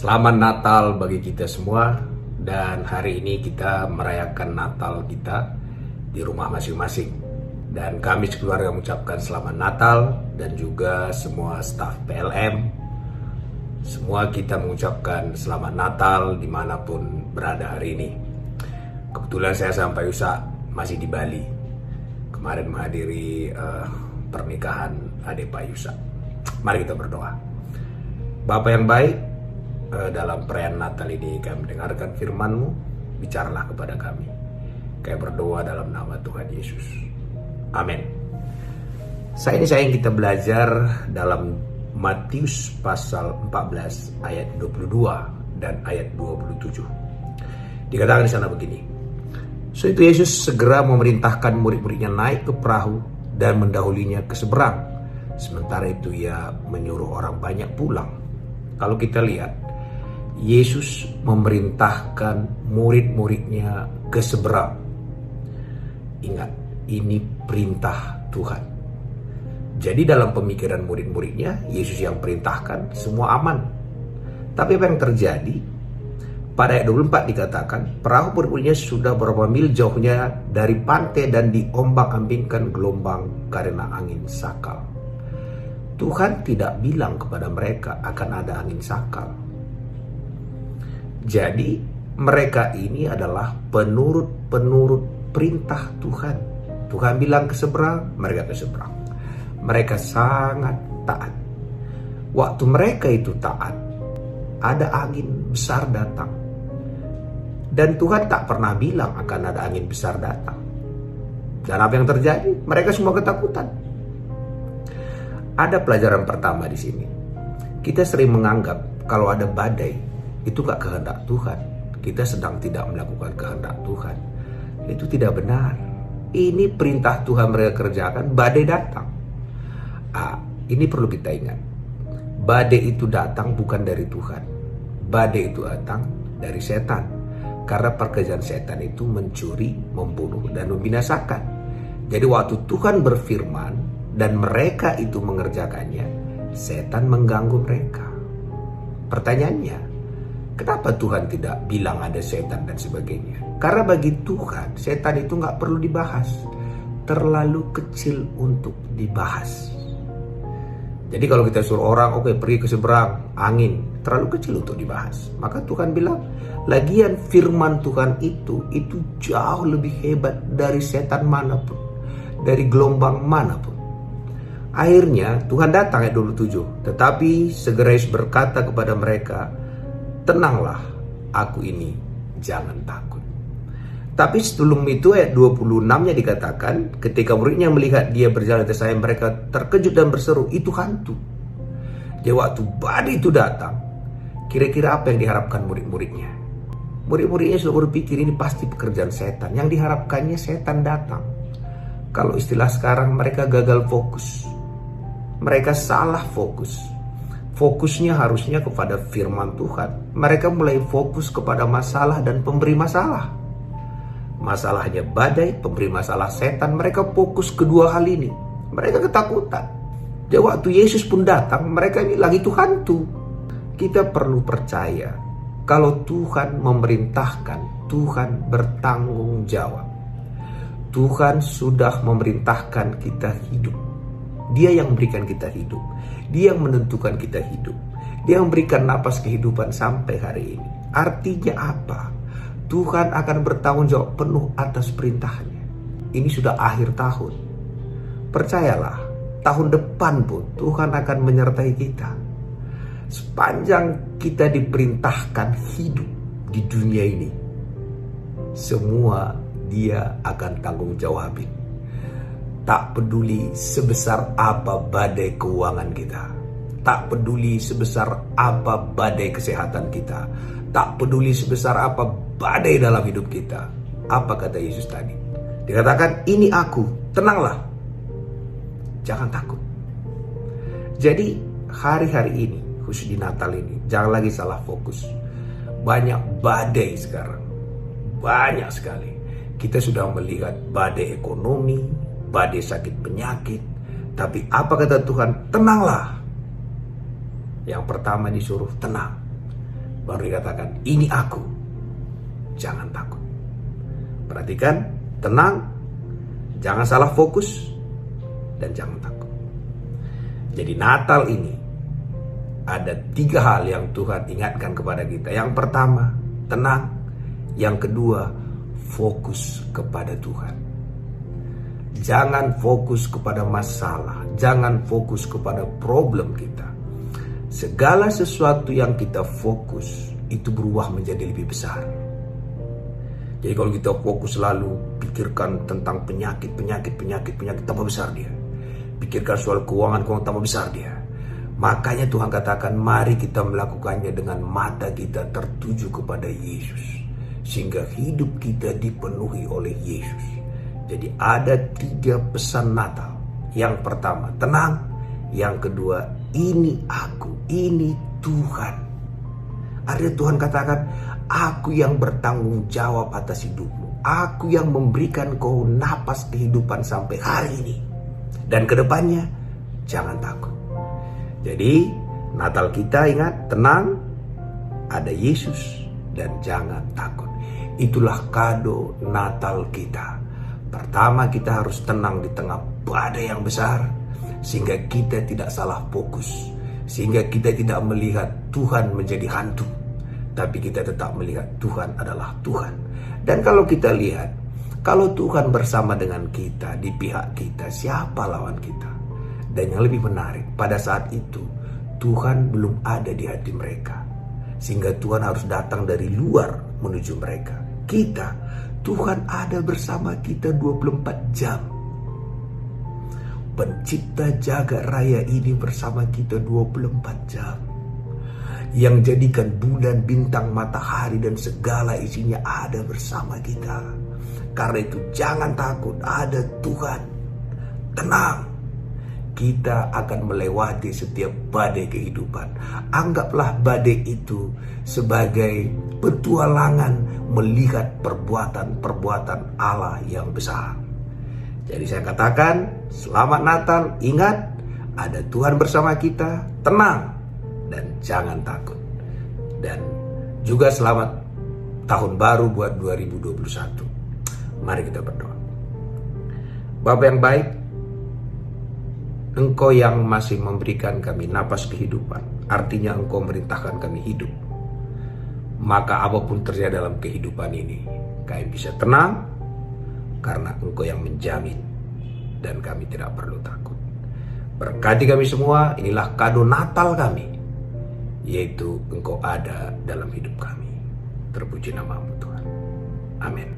Selamat Natal bagi kita semua. Dan hari ini kita merayakan Natal kita di rumah masing-masing. Dan kami sekeluarga mengucapkan selamat Natal. Dan juga semua staf PLM, semua kita mengucapkan selamat Natal dimanapun berada hari ini. Kebetulan saya sama Pak Yusa masih di Bali. Kemarin menghadiri pernikahan adik Pak Yusa. Mari kita berdoa. Bapa yang baik, dalam perayaan Natal ini kami mendengarkan firman-Mu, bicaralah kepada kami. Kami berdoa dalam nama Tuhan Yesus. Amin. Saat ini sayang kita belajar dalam Matius pasal 14 ayat 22 dan ayat 27. Dikatakan di sana begini. Setelah itu Yesus segera memerintahkan murid-muridnya naik ke perahu dan mendahulinya ke seberang. Sementara itu ia menyuruh orang banyak pulang. Kalau kita lihat, Yesus memerintahkan murid-muridnya ke seberang. Ingat, ini perintah Tuhan. Jadi dalam pemikiran murid-muridnya, Yesus yang perintahkan, semua aman. Tapi apa yang terjadi? Pada ayat 24 dikatakan, perahu murid-muridnya sudah berapa mil jauhnya dari pantai dan diombang-ambingkan gelombang karena angin sakal. Tuhan tidak bilang kepada mereka akan ada angin sakal. Jadi mereka ini adalah penurut perintah Tuhan. Tuhan bilang ke seberang, mereka ke seberang. Mereka sangat taat. Waktu mereka itu taat, ada angin besar datang. Dan Tuhan tak pernah bilang akan ada angin besar datang. Dan apa yang terjadi? Mereka semua ketakutan. Ada pelajaran pertama di sini. Kita sering menganggap kalau ada badai, itu gak kehendak Tuhan. Kita sedang tidak melakukan kehendak Tuhan. Itu tidak benar. Ini perintah Tuhan mereka kerjakan, badai datang. Ini perlu kita ingat. Badai itu datang bukan dari Tuhan. Badai itu datang dari setan. Karena pekerjaan setan itu mencuri, membunuh, dan membinasakan. Jadi waktu Tuhan berfirman dan mereka itu mengerjakannya, setan mengganggu mereka. Pertanyaannya, kenapa Tuhan tidak bilang ada setan dan sebagainya? Karena bagi Tuhan, setan itu nggak perlu dibahas. Terlalu kecil untuk dibahas. Jadi kalau kita suruh orang, oke, pergi ke seberang, angin, terlalu kecil untuk dibahas. Maka Tuhan bilang, lagian firman Tuhan itu jauh lebih hebat dari setan manapun, dari gelombang manapun. Akhirnya Tuhan datang ayat 27. Tetapi segera Yesus berkata kepada mereka, tenanglah, aku ini, jangan takut. Tapi sebelum itu ayat 26-nya dikatakan, ketika muridnya melihat dia berjalan di atas air, mereka terkejut dan berseru, itu hantu. Jadi waktu badai itu datang, kira-kira apa yang diharapkan murid-muridnya? Murid-muridnya sudah berpikir ini pasti pekerjaan setan. Yang diharapkannya setan datang. Kalau istilah sekarang, mereka gagal fokus. Mereka salah fokus. Fokusnya harusnya kepada firman Tuhan. Mereka mulai fokus kepada masalah dan pemberi masalah. Masalahnya badai, pemberi masalah setan. Mereka fokus kedua hal ini. Mereka ketakutan. Jadi waktu Yesus pun datang, mereka bilang itu hantu. Kita perlu percaya, kalau Tuhan memerintahkan, Tuhan bertanggung jawab. Tuhan sudah memerintahkan kita hidup. Dia yang memberikan kita hidup. Dia yang menentukan kita hidup. Dia yang memberikan napas kehidupan sampai hari ini. Artinya apa? Tuhan akan bertanggung jawab penuh atas perintahnya. Ini sudah akhir tahun. Percayalah, tahun depan pun Tuhan akan menyertai kita. Sepanjang kita diperintahkan hidup di dunia ini, semua Dia akan tanggung jawabin. Tak peduli sebesar apa badai keuangan kita. Tak peduli sebesar apa badai kesehatan kita. Tak peduli sebesar apa badai dalam hidup kita. Apa kata Yesus tadi? Dikatakan, ini aku, tenanglah. Jangan takut. Jadi hari-hari ini, khusus di Natal ini, jangan lagi salah fokus. Banyak badai sekarang. Banyak sekali. Kita sudah melihat badai ekonomi, badai sakit penyakit. Tapi apa kata Tuhan? Tenanglah. Yang pertama disuruh tenang. baru dikatakan, ini aku, jangan takut. Perhatikan, tenang, jangan salah fokus, dan jangan takut. Jadi Natal ini ada 3 hal yang Tuhan ingatkan kepada kita. Yang pertama, tenang. Yang kedua, fokus kepada Tuhan. Jangan fokus kepada masalah, jangan fokus kepada problem kita. Segala sesuatu yang kita fokus itu berubah menjadi lebih besar. Jadi kalau kita fokus selalu pikirkan tentang penyakit tambah besar dia. Pikirkan soal keuangan tambah besar dia. Makanya Tuhan katakan, mari kita melakukannya dengan mata kita tertuju kepada Yesus, sehingga hidup kita dipenuhi oleh Yesus. Jadi ada 3 pesan Natal. Yang pertama, tenang. Yang kedua, ini aku, ini Tuhan. Artinya Tuhan katakan, aku yang bertanggung jawab atas hidupmu. Aku yang memberikan kau napas kehidupan sampai hari ini. Dan kedepannya, jangan takut. Jadi Natal kita ingat, tenang, ada Yesus, dan jangan takut. Itulah kado Natal kita. Pertama, kita harus tenang di tengah badai yang besar, sehingga kita tidak salah fokus, sehingga kita tidak melihat Tuhan menjadi hantu, tapi kita tetap melihat Tuhan adalah Tuhan. Dan kalau kita lihat, kalau Tuhan bersama dengan kita, di pihak kita, siapa lawan kita? Dan yang lebih menarik, pada saat itu Tuhan belum ada di hati mereka, sehingga Tuhan harus datang dari luar menuju mereka. Kita, Tuhan ada bersama kita 24 jam. Pencipta jagat raya ini bersama kita 24 jam. Yang jadikan bulan, bintang, matahari, dan segala isinya ada bersama kita. Karena itu jangan takut, ada Tuhan. Tenang. Kita akan melewati setiap badai kehidupan. Anggaplah badai itu sebagai petualangan melihat perbuatan-perbuatan Allah yang besar. Jadi saya katakan, selamat Natal, ingat ada Tuhan bersama kita, tenang dan jangan takut. Dan juga selamat tahun baru buat 2021. Mari kita berdoa. Bapa yang baik, Engkau yang masih memberikan kami napas kehidupan, artinya Engkau merintahkan kami hidup. Maka apapun terjadi dalam kehidupan ini, kami bisa tenang, karena Engkau yang menjamin, dan kami tidak perlu takut. Berkati kami semua, inilah kado Natal kami, yaitu Engkau ada dalam hidup kami. Terpuji nama-Mu Tuhan. Amin.